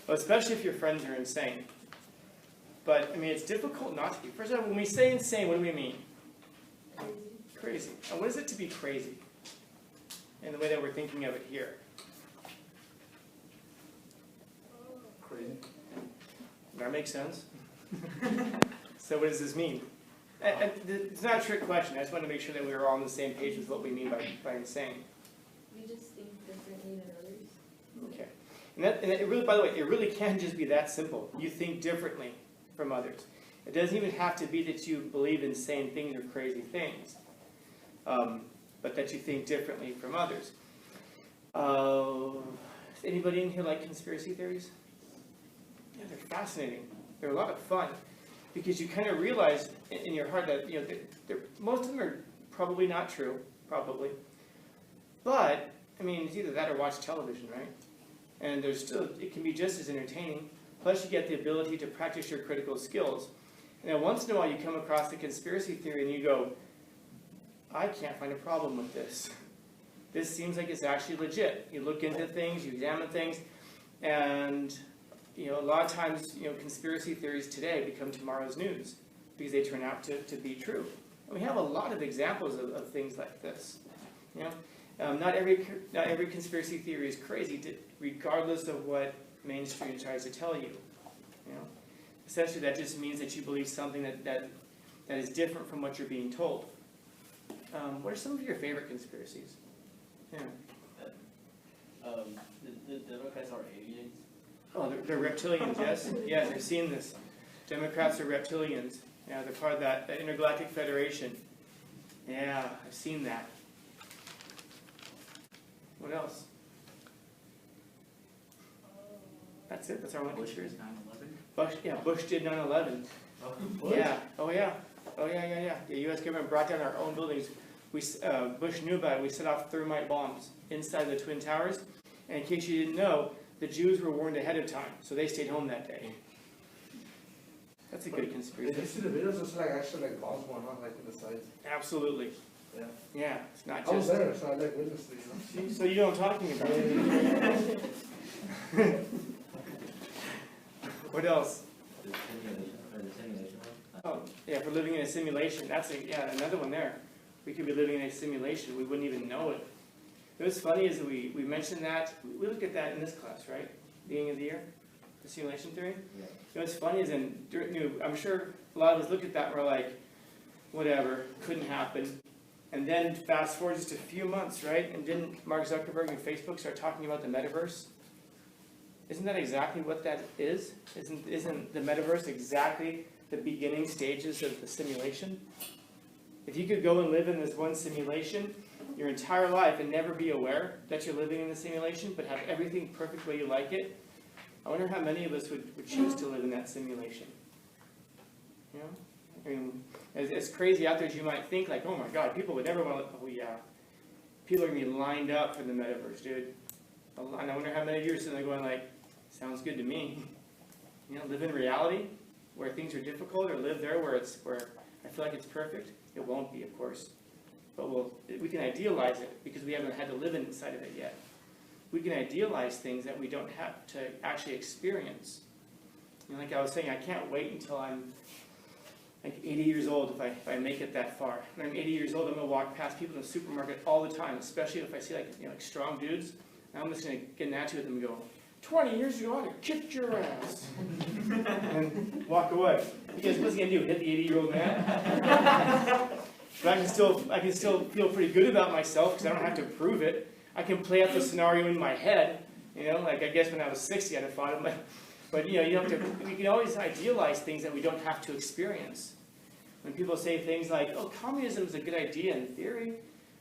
Well, especially if your friends are insane. But, I mean, it's difficult not to be. First of all, when we say insane, what do we mean? Crazy. And what is it to be crazy? In the way that we're thinking of it here. Crazy. That makes sense? So what does this mean? And it's not a trick question. I just want to make sure that we were all on the same page with what we mean by insane. We just think differently than others. Okay. And it really, by the way, it really can just be that simple. You think differently from others. It doesn't even have to be that you believe in insane things or crazy things, but that you think differently from others. Does anybody in here like conspiracy theories? Yeah, they're fascinating. They're a lot of fun because you kind of realize in your heart that most of them are probably not true, probably. But I mean, it's either that or watch television, right? And it can be just as entertaining. Plus, you get the ability to practice your critical skills. And then once in a while, you come across a conspiracy theory and you go, I can't find a problem with this. This seems like it's actually legit. You look into things, you examine things, and a lot of times, conspiracy theories today become tomorrow's news because they turn out to be true. And we have a lot of examples of things like this. Not every conspiracy theory is crazy, regardless of what mainstream tries to tell you. Essentially, that just means that you believe something that is different from what you're being told. What are some of your favorite conspiracies? Yeah. The Democrats are aliens. Oh, they're reptilians, yes? Yes, I've seen this. Democrats are reptilians. Yeah, they're part of that intergalactic federation. Yeah, I've seen that. What else? That's it. That's our one conspiracy. 9/11. Bush did 9/11. Yeah. Oh yeah. The U.S. government brought down our own buildings. Bush knew about it. We set off thermite bombs inside the Twin Towers. And in case you didn't know, the Jews were warned ahead of time, so they stayed home that day. That's a good conspiracy. Did you see the videos? It's actually bombs going on in the sides. Absolutely. Yeah. Yeah. It's not just. I was there, so I witnessed it. See, so you know what I'm talking about. What else? Oh, yeah, if we're living in a simulation, that's another one there. We could be living in a simulation. We wouldn't even know it. What's funny is that we mentioned that. We looked at that in this class, right? Beginning of the year, the simulation theory. Yeah. What's funny is, I'm sure a lot of us looked at that and we're like, whatever, couldn't happen. And then fast forward just a few months, right? And didn't Mark Zuckerberg and Facebook start talking about the metaverse? Isn't that exactly what that is? Isn't the metaverse exactly the beginning stages of the simulation? If you could go and live in this one simulation your entire life and never be aware that you're living in the simulation, but have everything perfect the way you like it, I wonder how many of us would choose to live in that simulation. I mean, as crazy out there as you might think, like, oh my God, people would never want to, oh yeah. People are going to be lined up for the metaverse, dude. And I wonder how many of you are sitting there going like, sounds good to me. Live in reality where things are difficult, or live there where I feel like it's perfect. It won't be, of course. But we can idealize it because we haven't had to live inside of it yet. We can idealize things that we don't have to actually experience. Like I was saying, I can't wait until I'm like 80 years old if I make it that far. When I'm 80 years old, I'm going to walk past people in the supermarket all the time, especially if I see like strong dudes. And I'm just going to get an attitude with them and go, 20 years ago, I'd have kicked your ass. And walk away. Because what's he going to do, hit the 80-year-old man? But I can still feel pretty good about myself because I don't have to prove it. I can play out the scenario in my head. Like I guess when I was 60, I'd have fought him. But you don't have to. We can always idealize things that we don't have to experience. When people say things like, "Oh, communism is a good idea in theory,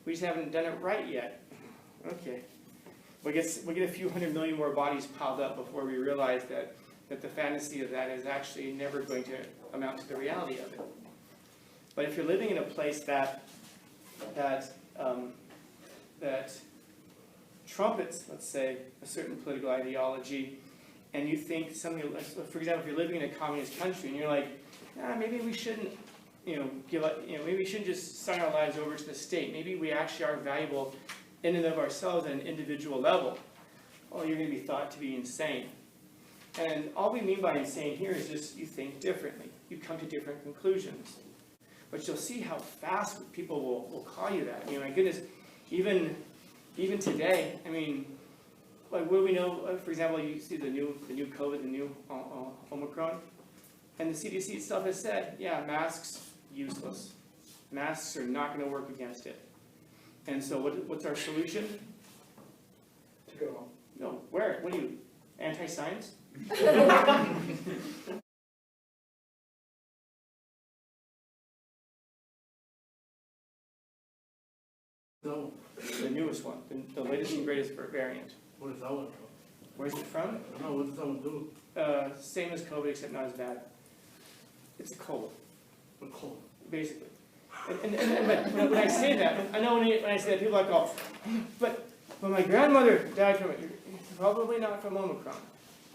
we just haven't done it right yet." Okay, we get a few 100 million more bodies piled up before we realize that the fantasy of that is actually never going to amount to the reality of it. But if you're living in a place that trumpets, let's say, a certain political ideology, and you think something, for example, if you're living in a communist country and you're like, maybe we shouldn't, give up, maybe we shouldn't just sign our lives over to the state. Maybe we actually are valuable in and of ourselves at an individual level. Oh, you're going to be thought to be insane. And all we mean by insane here is just you think differently. You come to different conclusions. But you'll see how fast people will call you that. I mean, my goodness, even today, I mean, like what do we know? For example, you see the new COVID, the new Omicron, and the CDC itself has said, yeah, masks useless. Masks are not going to work against it. And so what's our solution? To go home. No, where? What are you, anti-science? No. The newest one, the latest and greatest variant. What is that one from? Where's it from? I don't know, what does that one do? Same as COVID, except not as bad. It's a cold, A cold. basically. And when I say that, I know when I say that, people are like, oh, but my grandmother died from it. It's probably not from Omicron.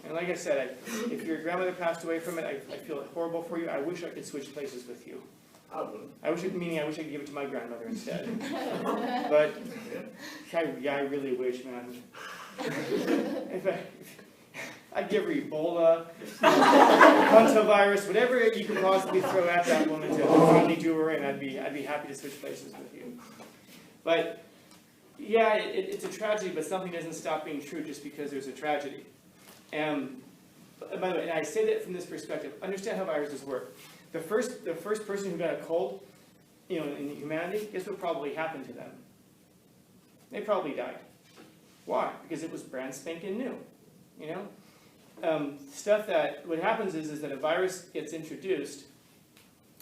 And like I said, if your grandmother passed away from it, I feel horrible for you. I wish I could switch places with you. I wouldn't. I wish I could give it to my grandmother instead. But I really wish, man. I'd give her Ebola, hantavirus, whatever you could possibly throw at that woman to finally do her in. I'd be happy to switch places with you. But yeah, it's a tragedy, but something doesn't stop being true just because there's a tragedy. And by the way, and I say that from this perspective. Understand how viruses work. The first person who got a cold, in humanity, guess what probably happened to them? They probably died. Why? Because it was brand spanking new. What happens is that a virus gets introduced,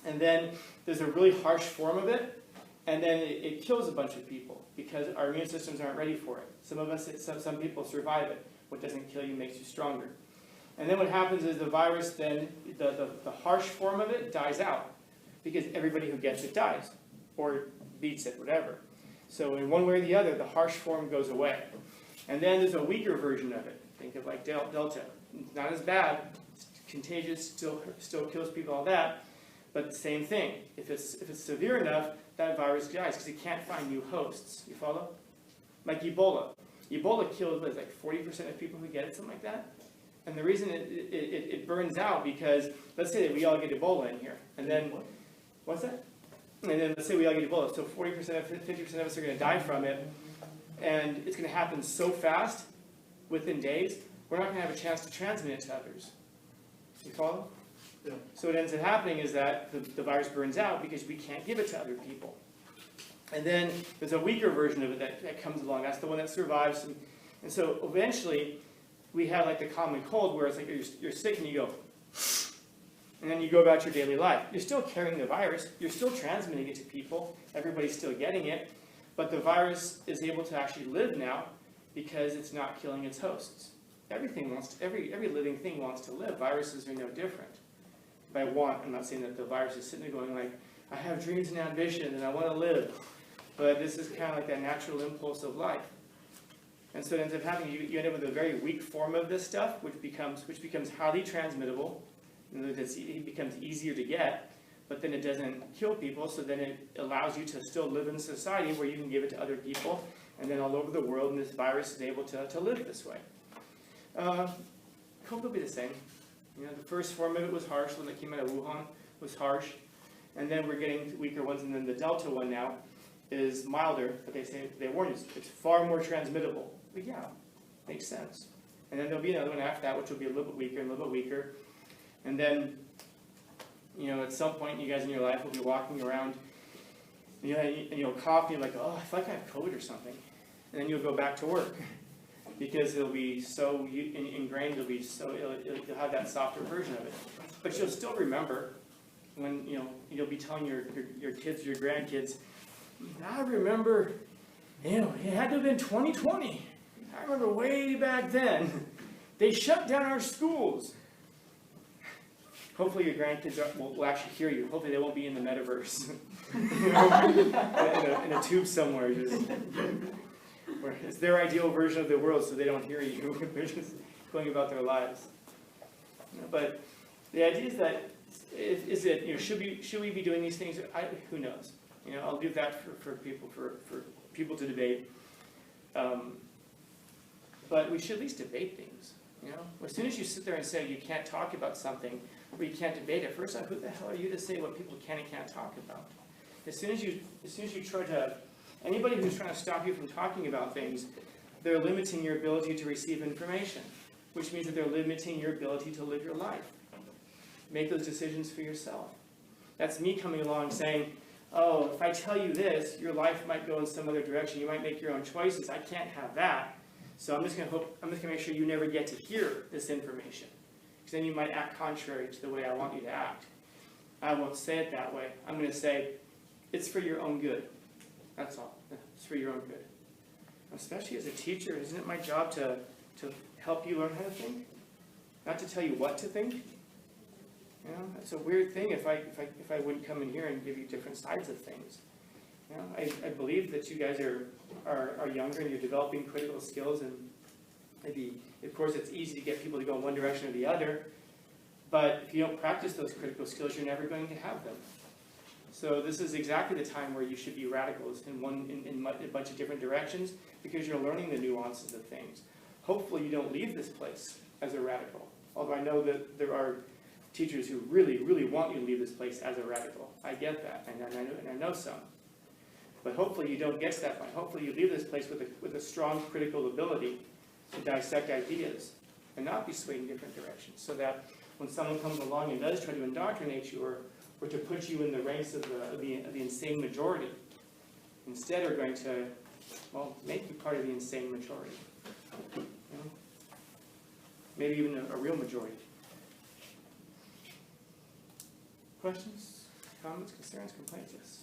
and then there's a really harsh form of it, and then it kills a bunch of people because our immune systems aren't ready for it. Some people survive it. What doesn't kill you makes you stronger. And then what happens is the virus then, the harsh form of it dies out because everybody who gets it dies or beats it, whatever. So in one way or the other, the harsh form goes away. And then there's a weaker version of it. Think of like Delta. It's not as bad, it's contagious, still kills people, all that, but same thing. If it's severe enough, that virus dies because it can't find new hosts. You follow? Like Ebola. Ebola kills, what is it, like 40% of people who get it, something like that? And the reason it burns out because, let's say that we all get Ebola in here, and then, what's that? And then let's say we all get Ebola, so 40%, 50% of us are going to die from it, and it's going to happen so fast, within days, we're not going to have a chance to transmit it to others. You follow? Yeah. So what ends up happening is that the virus burns out because we can't give it to other people. And then there's a weaker version of it that comes along. That's the one that survives. And so eventually, we have like the common cold where it's like you're sick and you go, and then you go about your daily life. You're still carrying the virus. You're still transmitting it to people. Everybody's still getting it. But the virus is able to actually live now because it's not killing its hosts. Every living thing wants to live. Viruses are no different. By want, I'm not saying that the virus is sitting there going like, I have dreams and ambition and I want to live. But this is kind of like that natural impulse of life. And so it ends up happening, you end up with a very weak form of this stuff, which becomes highly transmittable. It becomes easier to get, but then it doesn't kill people, so then it allows you to still live in society where you can give it to other people, and then all over the world, and this virus is able to live this way. Hope it'll be the same. The first form of it was harsh, when it came out of Wuhan was harsh, and then we're getting weaker ones, and then the Delta one now is milder, but they warn us it's far more transmittable. But yeah, makes sense. And then there'll be another one after that, which will be a little bit weaker and a little bit weaker. And then, at some point, you guys in your life will be walking around, and you'll cough, and you're like, oh, I feel like I have COVID or something. And then you'll go back to work. Because it'll be so ingrained, you'll have that softer version of it. But you'll still remember when, you'll be telling your kids, your grandkids, I remember, it had to have been 2020. I remember way back then, they shut down our schools. Hopefully your grandkids will actually hear you. Hopefully they won't be in the metaverse. in a tube somewhere. Where it's their ideal version of the world, so they don't hear you. They're just going about their lives. But the idea is that, should we be doing these things? Who knows? I'll leave that for people to debate. But we should at least debate things. You know, as soon as you sit there and say you can't talk about something, or you can't debate it, first off, who the hell are you to say what people can and can't talk about? As soon as you try to, anybody who's trying to stop you from talking about things, they're limiting your ability to receive information, which means that they're limiting your ability to live your life. Make those decisions for yourself. That's me coming along saying, oh, if I tell you this, your life might go in some other direction. You might make your own choices. I can't have that. So I'm just going to make sure you never get to hear this information. Because then you might act contrary to the way I want you to act. I won't say it that way. I'm going to say, it's for your own good. That's all. It's for your own good. Especially as a teacher, isn't it my job to help you learn how to think? Not to tell you what to think. You know, that's a weird thing if I wouldn't come in here and give you different sides of things. You know, I believe that you guys are younger and you're developing critical skills, and maybe, of course, it's easy to get people to go in one direction or the other, but if you don't practice those critical skills, you're never going to have them. So this is exactly the time where you should be radicals in a bunch of different directions, because you're learning the nuances of things. Hopefully you don't leave this place as a radical, although I know that there are teachers who really, really want you to leave this place as a radical. I get that, and I know some. But hopefully you don't get to that point. Hopefully you leave this place with a strong critical ability to dissect ideas and not be swayed in different directions, so that when someone comes along and does try to indoctrinate you or to put you in the ranks of the insane majority, instead are going to, well, make you part of the insane majority. You know? Maybe even a real majority. Questions, comments, concerns, complaints? Yes.